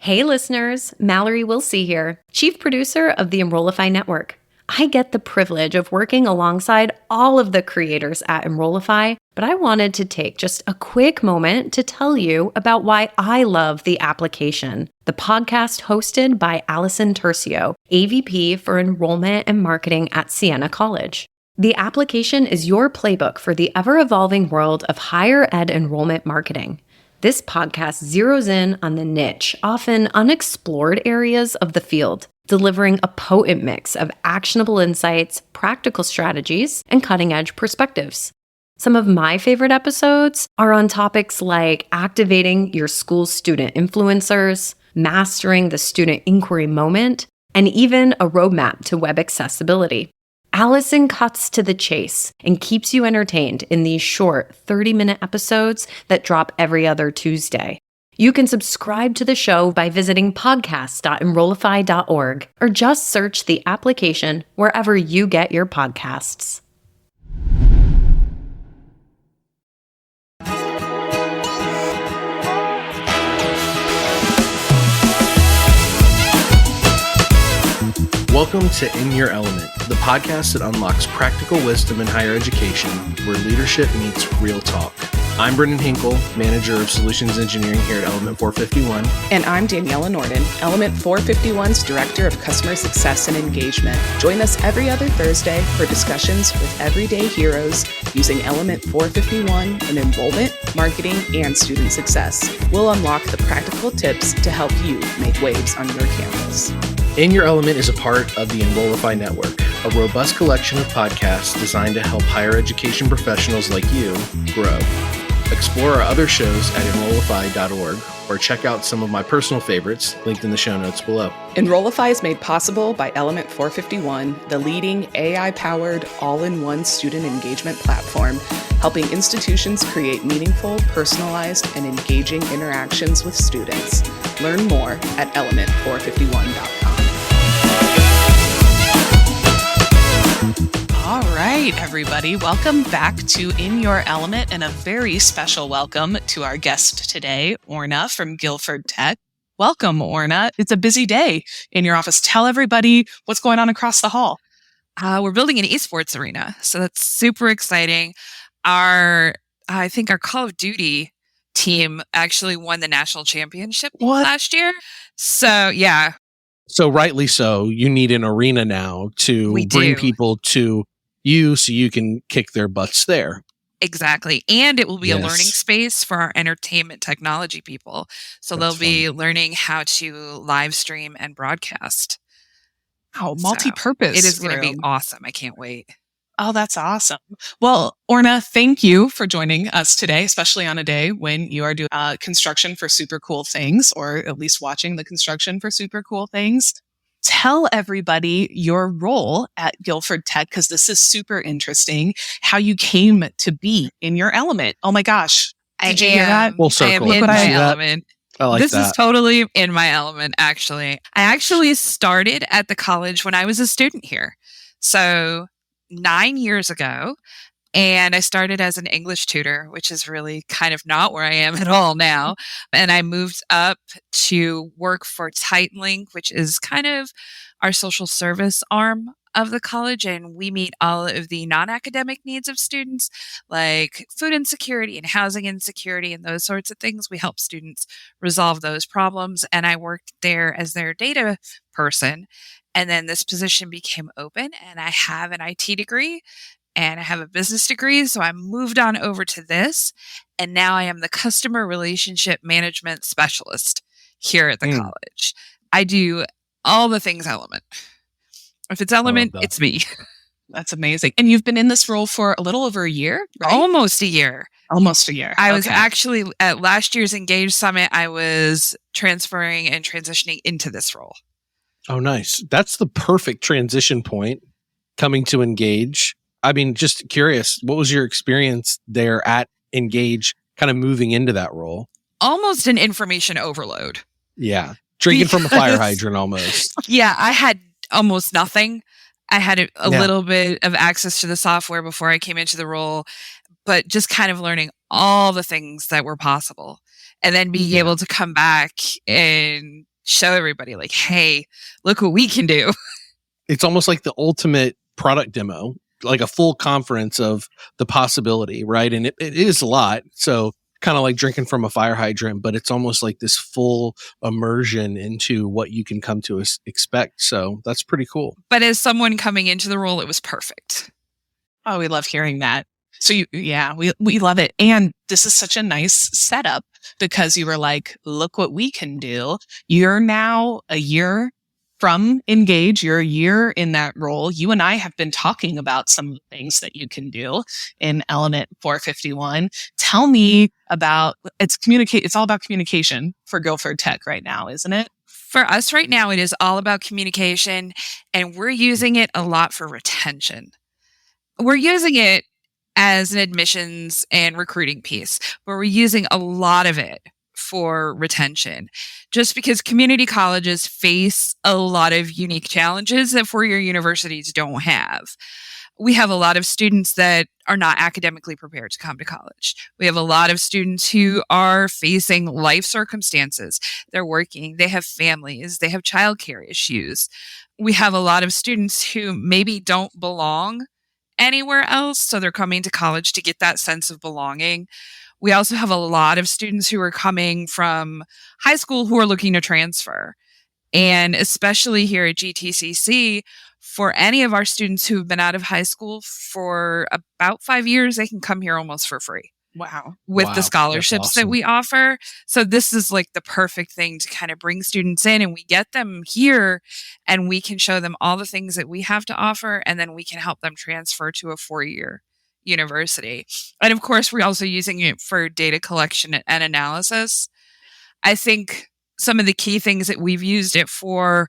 Hey listeners, Mallory Wilsey here, Chief Producer of the Enrollify Network. I get the privilege of working alongside all of the creators at Enrollify, but I wanted to take just a quick moment to tell you about why I love the application, the podcast hosted by Allison Tercio, AVP for Enrollment and Marketing at Siena College. The application is your playbook for the ever-evolving world of higher ed enrollment marketing. This podcast zeroes in on the niche, often unexplored areas of the field, delivering a potent mix of actionable insights, practical strategies, and cutting-edge perspectives. Some of my favorite episodes are on topics like activating your school's student influencers, mastering the student inquiry moment, and even a roadmap to web accessibility. Allison cuts to the chase and keeps you entertained in these short 30-minute episodes that drop every other Tuesday. You can subscribe to the show by visiting podcast.enrollify.org or just search the application wherever you get your podcasts. Welcome to In Your Element, the podcast that unlocks practical wisdom in higher education, where leadership meets real talk. I'm Brendan Hinkle, Manager of Solutions Engineering here at Element 451. And I'm Daniela Norden, Element 451's Director of Customer Success and Engagement. Join us every other Thursday for discussions with everyday heroes using Element 451 in enrollment, marketing, and student success. We'll unlock the practical tips to help you make waves on your campus. In Your Element is a part of the Enrollify Network, a robust collection of podcasts designed to help higher education professionals like you grow. Explore our other shows at enrollify.org or check out some of my personal favorites linked in the show notes below. Enrollify is made possible by Element 451, the leading AI-powered all-in-one student engagement platform, helping institutions create meaningful, personalized, and engaging interactions with students. Learn more at element451.com. All right, everybody. Welcome back to In Your Element, and a very special welcome to our guest today, Orna from Guilford Tech. Welcome, Orna. It's a busy day in your office. Tell everybody what's going on across the hall. We're building an esports arena, so that's super exciting. I think our Call of Duty team actually won the national championship last year. So, yeah. So rightly so, you need an arena now to bring people to you so you can kick their butts there. Exactly. And it will be a learning space for our entertainment technology people. So they'll be learning how to live stream and broadcast. Oh, multi-purpose. It is going to be awesome. I can't wait. Oh, that's awesome. Well, Orna, thank you for joining us today, especially on a day when you are doing construction for super cool things, or at least watching the construction for super cool things. Tell everybody your role at Guilford Tech, because this is super interesting, how you came to be in your element. Oh my gosh. Did you hear that? Full circle. I am in my element. I like this that. is totally in my element, actually. I actually started at the college when I was a student here. So 9 years ago, and I started as an English tutor, which is really kind of not where I am at all now. And I moved up to work for TitanLink, which is kind of our social service arm of the college. And we meet all of the non-academic needs of students, like food insecurity and housing insecurity and those sorts of things. We help students resolve those problems. And I worked there as their data person. And then this position became open, and I have an IT degree and I have a business degree. So I moved on over to this, and now I am the customer relationship management specialist here at the college. I do all the things Element. If it's Element, it's me. That's amazing. And you've been in this role for a little over a year, right? Almost a year. Almost a year. I was actually at last year's Engage Summit, I was transferring and transitioning into this role. Oh, nice. That's the perfect transition point, coming to Engage. I mean, just curious, what was your experience there at Engage, kind of moving into that role? Almost an information overload. Yeah. Drinking from a fire hydrant almost. Yeah, I had almost nothing. I had a little bit of access to the software before I came into the role, but just kind of learning all the things that were possible. And then being able to come back and show everybody like, hey, look what we can do. It's almost like the ultimate product demo, like a full conference of the possibility, right? And it is a lot. So kind of like drinking from a fire hydrant, but it's almost like this full immersion into what you can come to expect. So that's pretty cool. But as someone coming into the role, it was perfect. Oh, we love hearing that. So we love it. And this is such a nice setup because you were like, look what we can do. You're now a year from Engage. You're a year in that role. You and I have been talking about some of the things that you can do in Element 451. Tell me about, it's all about communication for Guilford Tech right now, isn't it? For us right now, it is all about communication, and we're using it a lot for retention. We're using it as an admissions and recruiting piece, but we're using a lot of it for retention, just because community colleges face a lot of unique challenges that four-year universities don't have. We have a lot of students that are not academically prepared to come to college. We have a lot of students who are facing life circumstances. They're working, they have families, they have childcare issues. We have a lot of students who maybe don't belong anywhere else, so they're coming to college to get that sense of belonging. We also have a lot of students who are coming from high school who are looking to transfer. And especially here at GTCC, for any of our students who've been out of high school for about 5 years, they can come here almost for free. Wow. With the scholarships that we offer. So this is like the perfect thing to kind of bring students in, and we get them here and we can show them all the things that we have to offer, and then we can help them transfer to a 4-year university. And of course, we're also using it for data collection and analysis. I think some of the key things that we've used it for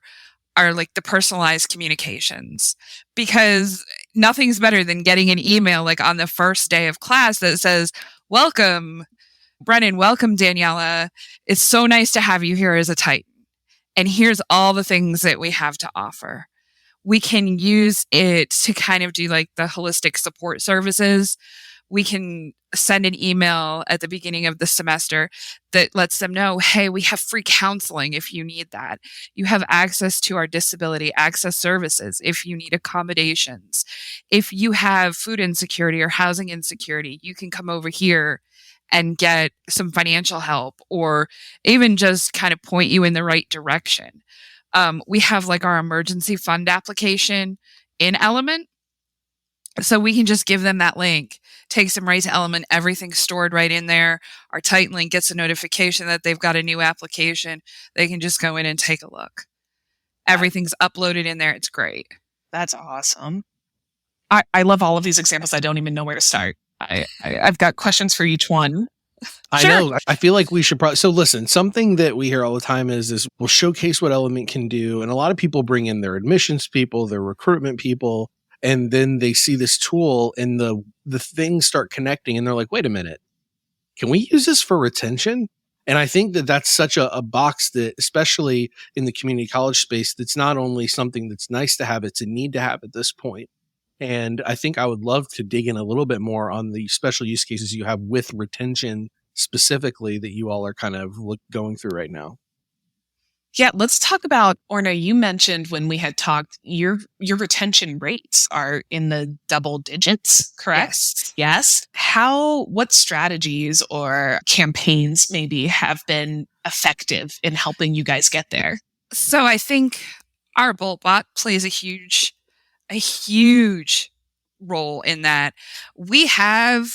are like the personalized communications, because nothing's better than getting an email like on the first day of class that says, welcome, Brennan, welcome, Daniela. It's so nice to have you here as a Titan. And here's all the things that we have to offer. We can use it to kind of do like the holistic support services. We can send an email at the beginning of the semester that lets them know, hey, we have free counseling if you need that. You have access to our disability access services if you need accommodations. If you have food insecurity or housing insecurity, you can come over here and get some financial help, or even just kind of point you in the right direction. We have like our emergency fund application in Element. So we can just give them that link, takes them right to Element, everything's stored right in there. Our Titan link gets a notification that they've got a new application. They can just go in and take a look. Everything's uploaded in there. It's great. That's awesome. I love all of these examples. I don't even know where to start. I've got questions for each one. I know. I feel like we should probably. So listen, something that we hear all the time is we'll showcase what Element can do. And a lot of people bring in their admissions people, their recruitment people, and then they see this tool and the things start connecting and they're like, wait a minute, can we use this for retention? And I think that that's such a box that, especially in the community college space, that's not only something that's nice to have, it's a need to have at this point. And I think I would love to dig in a little bit more on the special use cases you have with retention specifically that you all are kind of going through right now. Yeah, let's talk about, Orna, you mentioned when we had talked, your retention rates are in the double digits, correct? Yes. What strategies or campaigns maybe have been effective in helping you guys get there? So I think our BoltBot plays a huge role in that. We have,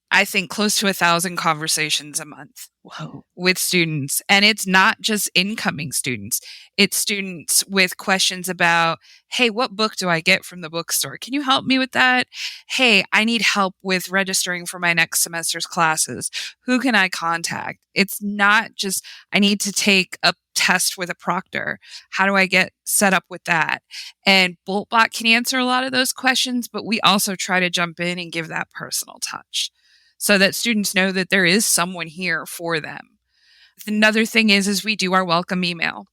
I think, close to 1,000 conversations a month. Whoa. With students. And it's not just incoming students. It's students with questions about, hey, what book do I get from the bookstore? Can you help me with that? Hey, I need help with registering for my next semester's classes. Who can I contact? It's not just, I need to take a test with a proctor. How do I get set up with that? And BoltBot can answer a lot of those questions, but we also try to jump in and give that personal touch, so that students know that there is someone here for them. Another thing is we do our welcome email.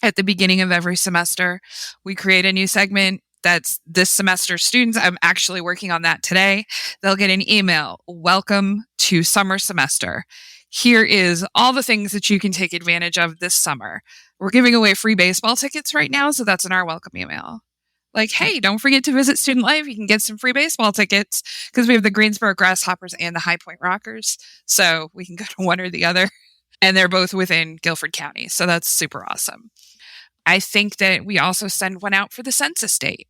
At the beginning of every semester, we create a new segment that's this semester students. I'm actually working on that today. They'll get an email. Welcome to summer semester. Here is all the things that you can take advantage of this summer. We're giving away free baseball tickets right now, so that's in our welcome email. Like, hey, don't forget to visit Student Life. You can get some free baseball tickets because we have the Greensboro Grasshoppers and the High Point Rockers. So we can go to one or the other. And they're both within Guilford County. So that's super awesome. I think that we also send one out for the census date.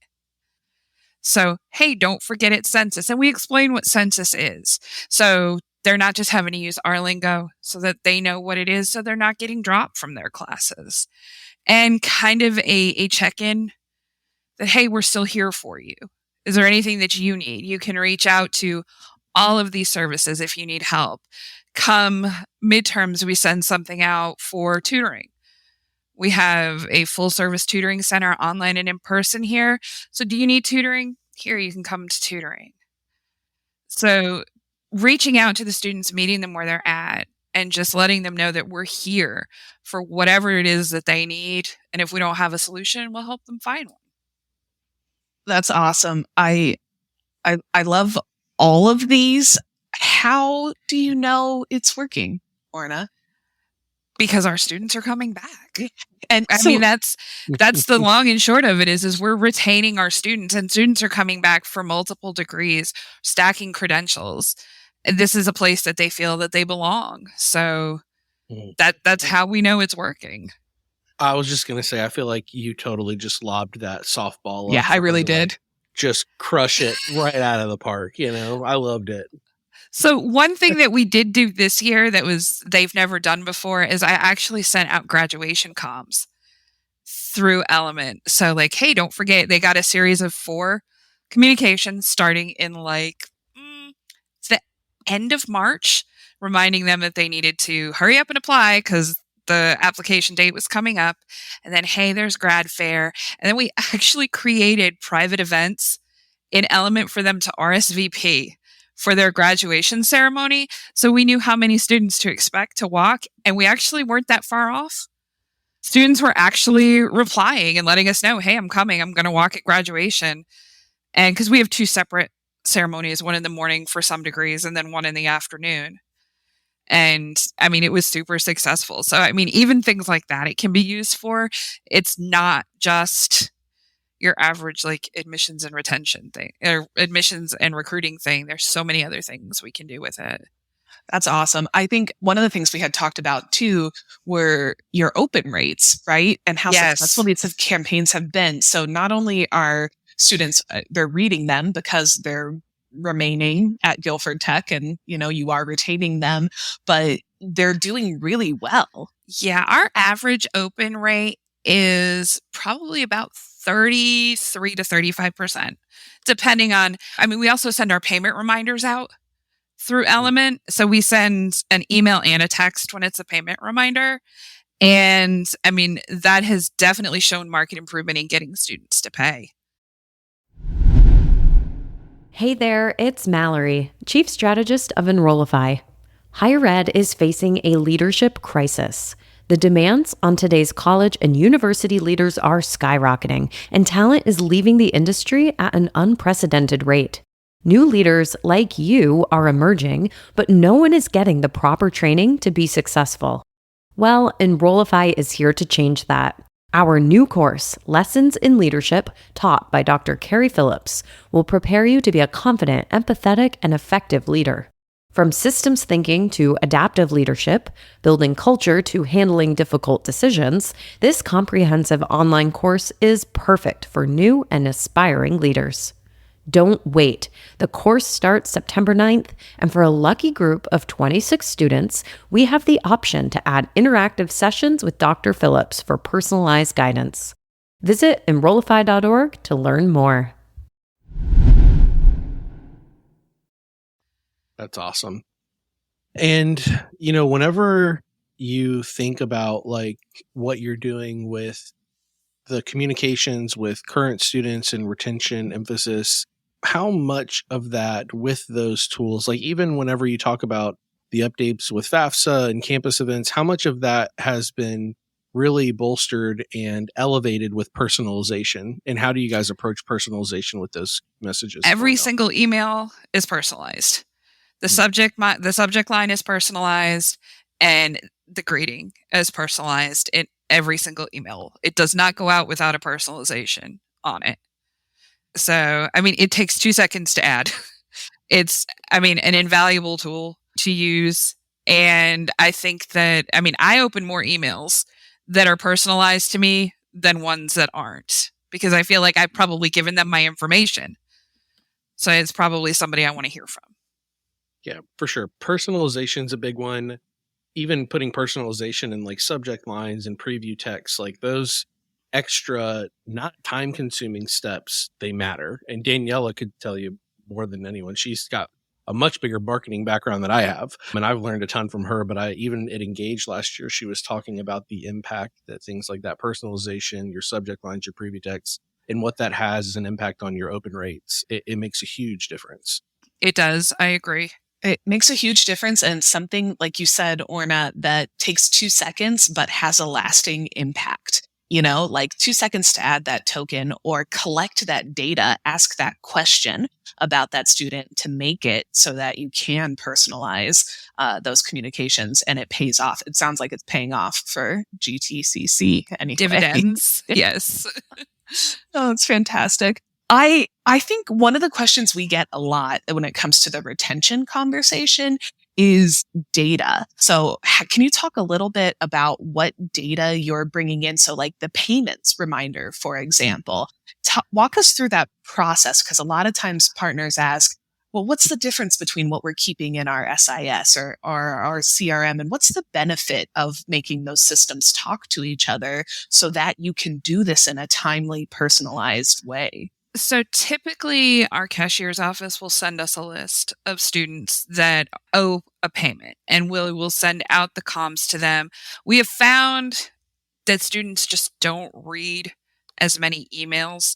So, hey, don't forget it's census. And we explain what census is. So they're not just having to use our lingo so that they know what it is. So they're not getting dropped from their classes. And kind of a check-in that, hey, we're still here for you. Is there anything that you need? You can reach out to all of these services if you need help. Come midterms, we send something out for tutoring. We have a full service tutoring center online and in person here. So do you need tutoring? Here, you can come to tutoring. So reaching out to the students, meeting them where they're at, and just letting them know that we're here for whatever it is that they need. And if we don't have a solution, we'll help them find one. That's awesome. I love all of these. How do you know it's working, Orna? Because our students are coming back. And I mean, that's the long and short of it is we're retaining our students, and students are coming back for multiple degrees, stacking credentials. This is a place that they feel that they belong. So that's how we know it's working. I was just going to say, I feel like you totally just lobbed that softball. Yeah, I really did. Just crush it right out of the park. I loved it. So one thing that we did do this year they've never done before is I actually sent out graduation comms through Element. So like, hey, don't forget, they got a series of 4 communications starting in the end of March, reminding them that they needed to hurry up and apply because the application date was coming up. And then, hey, there's grad fair. And then we actually created private events in Element for them to RSVP for their graduation ceremony. So we knew how many students to expect to walk. And we actually weren't that far off. Students were actually replying and letting us know, hey, I'm coming. I'm going to walk at graduation. And because we have 2 separate ceremonies, one in the morning for some degrees and then one in the afternoon. And I mean, it was super successful. So, I mean, even things like that, it can be used for. It's not just your average like admissions and retention thing or admissions and recruiting thing. There's so many other things we can do with it. That's awesome. I think one of the things we had talked about too were your open rates, right? And how successful these campaigns have been. So not only are students, they're reading them because they're remaining at Guilford Tech and, you are retaining them, but they're doing really well. Yeah. Our average open rate is probably about 33 to 35%, depending on, we also send our payment reminders out through Element. So we send an email and a text when it's a payment reminder. And that has definitely shown market improvement in getting students to pay. Hey there, it's Mallory, Chief Strategist of Enrollify. Higher ed is facing a leadership crisis. The demands on today's college and university leaders are skyrocketing, and talent is leaving the industry at an unprecedented rate. New leaders like you are emerging, but no one is getting the proper training to be successful. Well, Enrollify is here to change that. Our new course, Lessons in Leadership, taught by Dr. Carrie Phillips, will prepare you to be a confident, empathetic, and effective leader. From systems thinking to adaptive leadership, building culture to handling difficult decisions, this comprehensive online course is perfect for new and aspiring leaders. Don't wait. The course starts September 9th, and for a lucky group of 26 students, we have the option to add interactive sessions with Dr. Phillips for personalized guidance. Visit enrollify.org to learn more. That's awesome. And, whenever you think about what you're doing with the communications with current students and retention emphasis, how much of that with those tools, even whenever you talk about the updates with FAFSA and campus events, how much of that has been really bolstered and elevated with personalization? And how do you guys approach personalization with those messages? Every single email is personalized. The subject line is personalized, and the greeting is personalized. every single email. It does not go out without a personalization on it. So, I mean, it takes 2 seconds to add. It's, I mean, an invaluable tool to use. And I think that, I mean, I open more emails that are personalized to me than ones that aren't, because I feel like I've probably given them my information. So it's probably somebody I want to hear from. Yeah, for sure. Personalization's a big one. Even putting personalization in like subject lines and preview text, like those extra, not time consuming steps, they matter. And Daniela could tell you more than anyone. She's got a much bigger marketing background than I have. And I've learned a ton from her, but even at Engage last year, she was talking about the impact that things like that personalization, your subject lines, your preview text, and what that has as an impact on your open rates. It makes a huge difference. It does. I agree. It makes a huge difference, and something, like you said, Orna, that takes 2 seconds but has a lasting impact. Like 2 seconds to add that token or collect that data, ask that question about that student to make it so that you can personalize those communications, and it pays off. It sounds like it's paying off for GTCC anyway. Dividends. Yes. Oh, it's fantastic. I think one of the questions we get a lot when it comes to the retention conversation is data. So can you talk a little bit about what data you're bringing in? So like the payments reminder, for example, walk us through that process. Because a lot of times partners ask, well, what's the difference between what we're keeping in our SIS or our CRM? And what's the benefit of making those systems talk to each other so that you can do this in a timely, personalized way? So typically our cashier's office will send us a list of students that owe a payment, and we'll send out the comms to them. We have found that students just don't read as many emails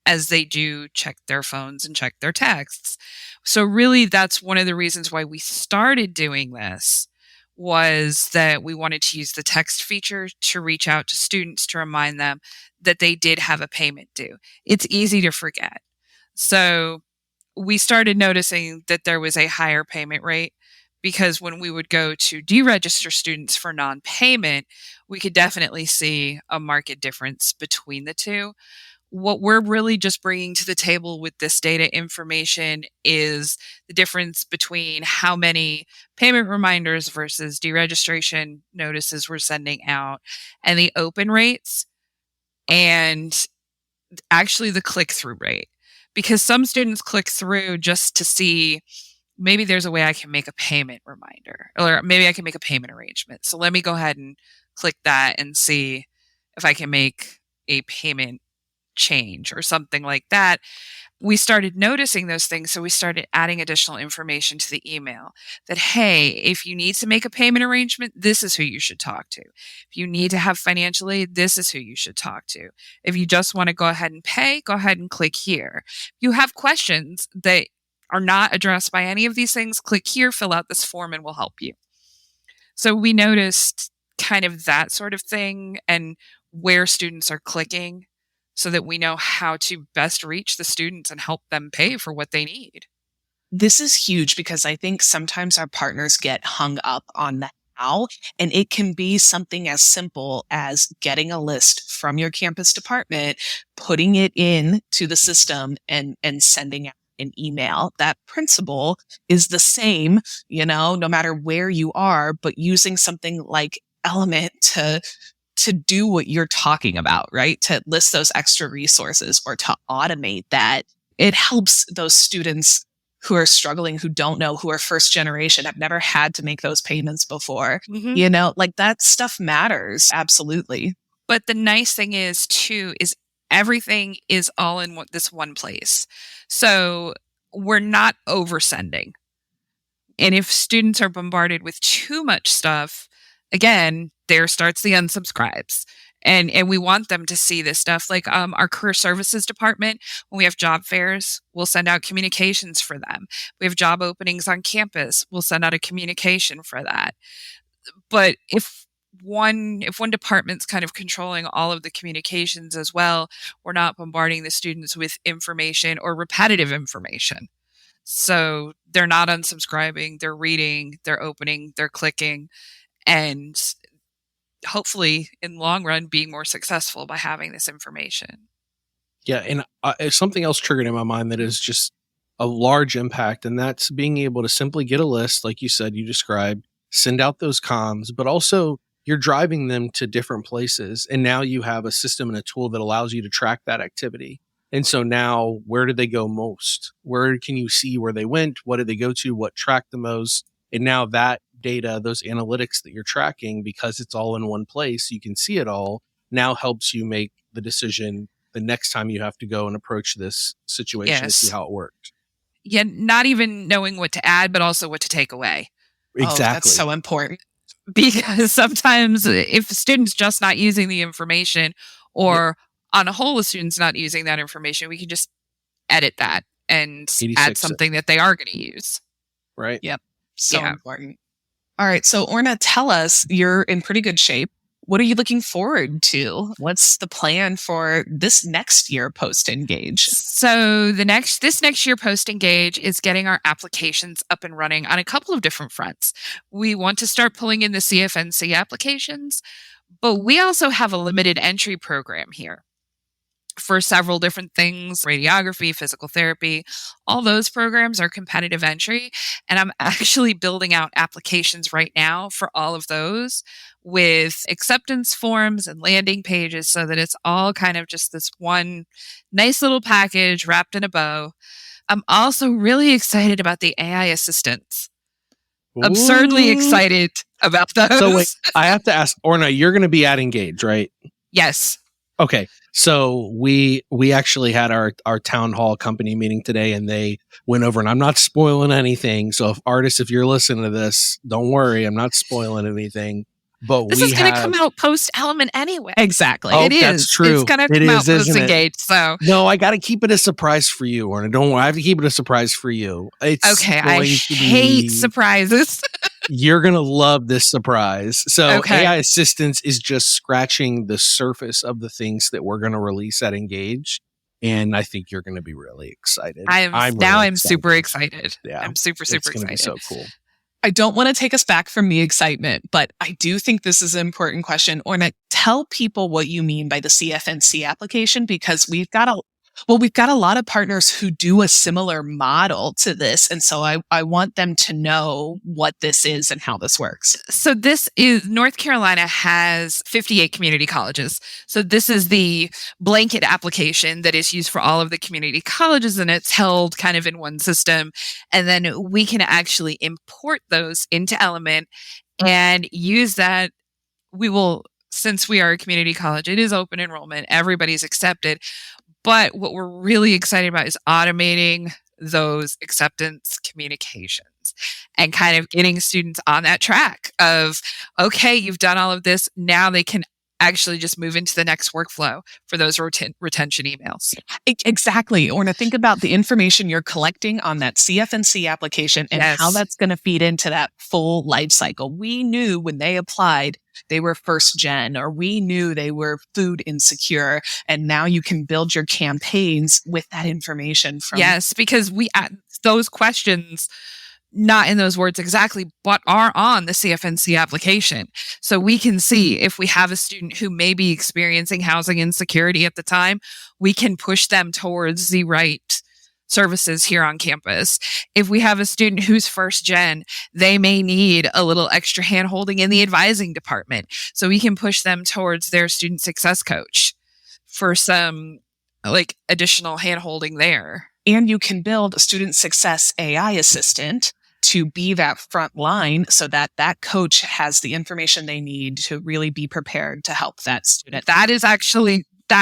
as they do check their phones and check their texts. So really that's one of the reasons why we started doing this, was that we wanted to use the text feature to reach out to students to remind them that they did have a payment due. It's easy to forget. So we started noticing that there was a higher payment rate, because when we would go to deregister students for non-payment, we could definitely see a marked difference between the two. What we're really just bringing to the table with this data information is the difference between how many payment reminders versus deregistration notices we're sending out, and the open rates, and actually the click-through rate. Because some students click through just to see, maybe there's a way I can make a payment reminder, or maybe I can make a payment arrangement. So let me go ahead and click that and see if I can make a payment change or something like that. We started noticing those things. So we started adding additional information to the email that, hey, if you need to make a payment arrangement, this is who you should talk to. If you need to have financial aid, this is who you should talk to. If you just want to go ahead and pay, go ahead and click here. If you have questions that are not addressed by any of these things, click here, fill out this form, and we'll help you. So we noticed kind of that sort of thing, and where students are clicking, so that we know how to best reach the students and help them pay for what they need. This is huge, because I think sometimes our partners get hung up on the how, and it can be something as simple as getting a list from your campus department, putting it in to the system, and sending out an email. That principle is the same, no matter where you are, but using something like Element to do what you're talking about, right? To list those extra resources or to automate that. It helps those students who are struggling, who don't know, who are first generation, have never had to make those payments before. Mm-hmm. Like that stuff matters. Absolutely. But the nice thing is too, is everything is all in this one place. So we're not oversending. And if students are bombarded with too much stuff, again, there starts the unsubscribes. And we want them to see this stuff. Like our career services department, when we have job fairs, we'll send out communications for them. We have job openings on campus, we'll send out a communication for that. But if one department's kind of controlling all of the communications as well, we're not bombarding the students with information or repetitive information. So they're not unsubscribing, they're reading, they're opening, they're clicking. And hopefully in the long run being more successful by having this information. Yeah, and something else triggered in my mind that is just a large impact, and that's being able to simply get a list, like you said, you described, send out those comms, but also you're driving them to different places. And now you have a system and a tool that allows you to track that activity. And so now, where did they go most? Where can you see where they went? What did they go to? What tracked the most? And now that data, those analytics that you're tracking, because it's all in one place, you can see it all, now helps you make the decision the next time you have to go and approach this situation to see how it worked. Yeah, not even knowing what to add, but also what to take away. Exactly. Oh, that's so important. Because sometimes if a student's just not using the information, or on a whole, a student's not using that information, we can just edit that and add something that they are going to use. Right. Yep. So important. All right. So Orna, tell us, you're in pretty good shape. What are you looking forward to? What's the plan for this next year post-Engage? So this next year post-Engage is getting our applications up and running on a couple of different fronts. We want to start pulling in the CFNC applications, but we also have a limited entry program here for several different things: radiography, physical therapy. All those programs are competitive entry. And I'm actually building out applications right now for all of those with acceptance forms and landing pages, so that it's all kind of just this one nice little package wrapped in a bow. I'm also really excited about the AI assistants. Ooh. Absurdly excited about those. So wait, I have to ask, Orna, you're going to be at Engage, right? Yes. Okay. So we actually had our town hall company meeting today, and they went over, and I'm not spoiling anything. So if you're listening to this, don't worry, I'm not spoiling anything. But this is going to come out post Element anyway. Exactly. Oh, it is. That's true. It's going to come out post Engage. So no, I got to keep it a surprise for you, Orna. Don't worry, I have to keep it a surprise for you. It's okay. I hate surprises. You're going to love this surprise. So AI Assistance is just scratching the surface of the things that we're going to release at Engage. And I think you're going to be really excited. I'm super excited. Yeah. I'm super excited. It's going to be so cool. I don't want to take us back from the excitement, but I do think this is an important question. Orna, tell people what you mean by the CFNC application, because we've got a lot of partners who do a similar model to this. And so I want them to know what this is and how this works. So North Carolina has 58 community colleges. So this is the blanket application that is used for all of the community colleges, and it's held kind of in one system. And then we can actually import those into Element and use that. Since we are a community college, it is open enrollment. Everybody's accepted. But what we're really excited about is automating those acceptance communications and kind of getting students on that track of, okay, you've done all of this. Now they can actually just move into the next workflow for those retention emails. Exactly. Orna, think about the information you're collecting on that CFNC application and how that's going to feed into that full life cycle. We knew when they applied, they were first gen, or we knew they were food insecure. And now you can build your campaigns with that information from. Yes, because those questions, not in those words exactly, but are on the CFNC application. So we can see if we have a student who may be experiencing housing insecurity at the time, we can push them towards the right services here on campus. If we have a student who's first gen, they may need a little extra hand-holding in the advising department. So we can push them towards their student success coach for some additional hand-holding there. And you can build a student success AI assistant to be that front line so that that coach has the information they need to really be prepared to help that student. That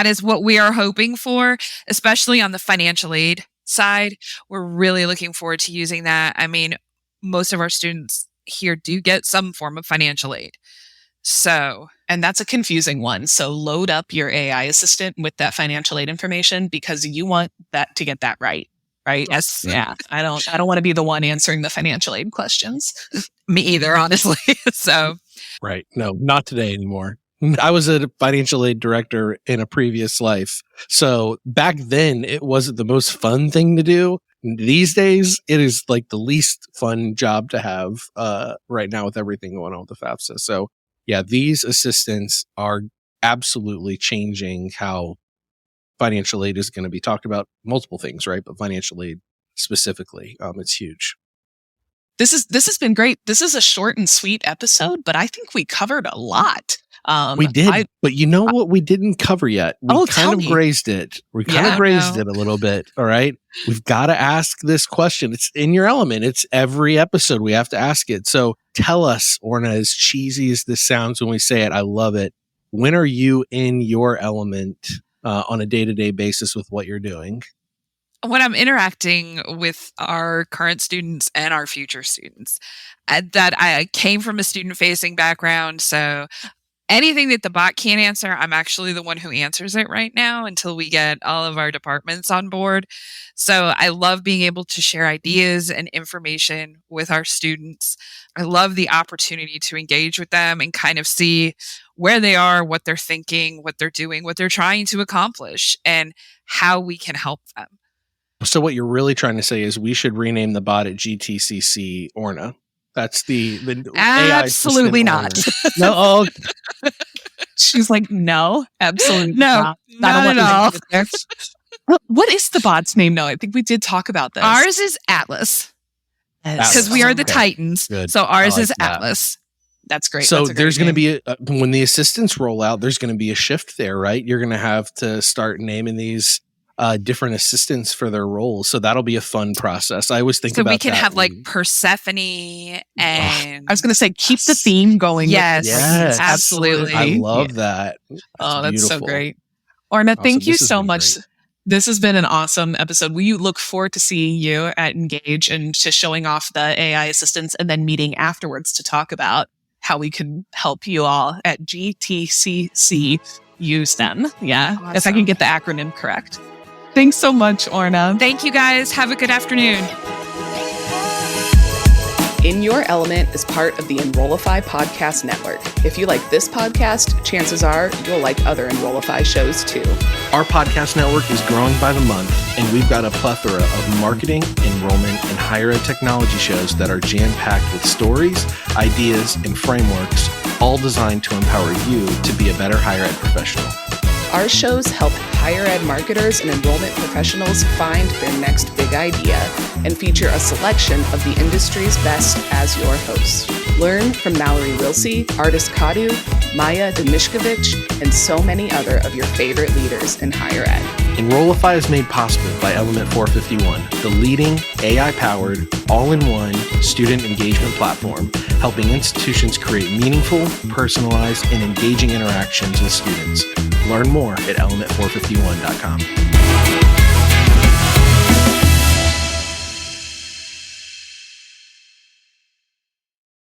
is what we are hoping for, especially on the financial aid side. We're really looking forward to using that. I mean, most of our students here do get some form of financial aid. And that's a confusing one. So load up your AI assistant with that financial aid information, because you want that to get that right. Right? Yes. Yeah. I don't want to be the one answering the financial aid questions. Me either, honestly. Right. No, not today anymore. I was a financial aid director in a previous life. So back then it wasn't the most fun thing to do. These days it is like the least fun job to have right now with everything going on with the FAFSA. So yeah, these assistants are absolutely changing how financial aid is going to be talked about. Multiple things, right? But financial aid specifically, it's huge. This has been great. This is a short and sweet episode, but I think we covered a lot. We did, but you know what we didn't cover yet? We kind of grazed it. We kind of grazed it a little bit. All right. We've got to ask this question. It's in your element. It's every episode we have to ask it. So tell us, Orna, as cheesy as this sounds when we say it, I love it. When are you in your element on a day-to-day basis with what you're doing? When I'm interacting with our current students and our future students. That I came from a student-facing background, so anything that the bot can't answer, I'm actually the one who answers it right now until we get all of our departments on board. So I love being able to share ideas and information with our students. I love the opportunity to engage with them and kind of see where they are, what they're thinking, what they're doing, what they're trying to accomplish, and how we can help them. So what you're really trying to say is we should rename the bot at GTCC Orna. That's the absolutely AI not. No, oh. She's like, no, absolutely not at all. What is the bot's name? No, I think we did talk about this. Ours is Atlas. Because we are the Titans. Good. So ours like is that. Atlas. That's great. So there's going to be, when the assistants roll out, there's going to be a shift there, right? You're going to have to start naming these different assistants for their roles. So that'll be a fun process. I always think about that. So we can have like Persephone and... I was going to say, keep the theme going. Yes, absolutely. I love that. That's so great. Orna, thank you so much. Great. This has been an awesome episode. We look forward to seeing you at Engage and to showing off the AI assistants and then meeting afterwards to talk about how we can help you all at GTCC use them. Yeah, awesome. If I can get the acronym correct. Thanks so much, Orna. Thank you, guys. Have a good afternoon. In Your Element is part of the Enrollify podcast network. If you like this podcast, chances are you'll like other Enrollify shows too. Our podcast network is growing by the month, and we've got a plethora of marketing, enrollment, and higher ed technology shows that are jam-packed with stories, ideas, and frameworks, all designed to empower you to be a better higher ed professional. Our shows help higher ed marketers and enrollment professionals find their next big idea and feature a selection of the industry's best as your host. Learn from Mallory Wilsey, Artis Kadu, Maya Demishkovich, and so many other of your favorite leaders in higher ed. Enrollify is made possible by Element 451, the leading AI-powered, all-in-one student engagement platform, helping institutions create meaningful, personalized, and engaging interactions with students. Learn more at element451.com.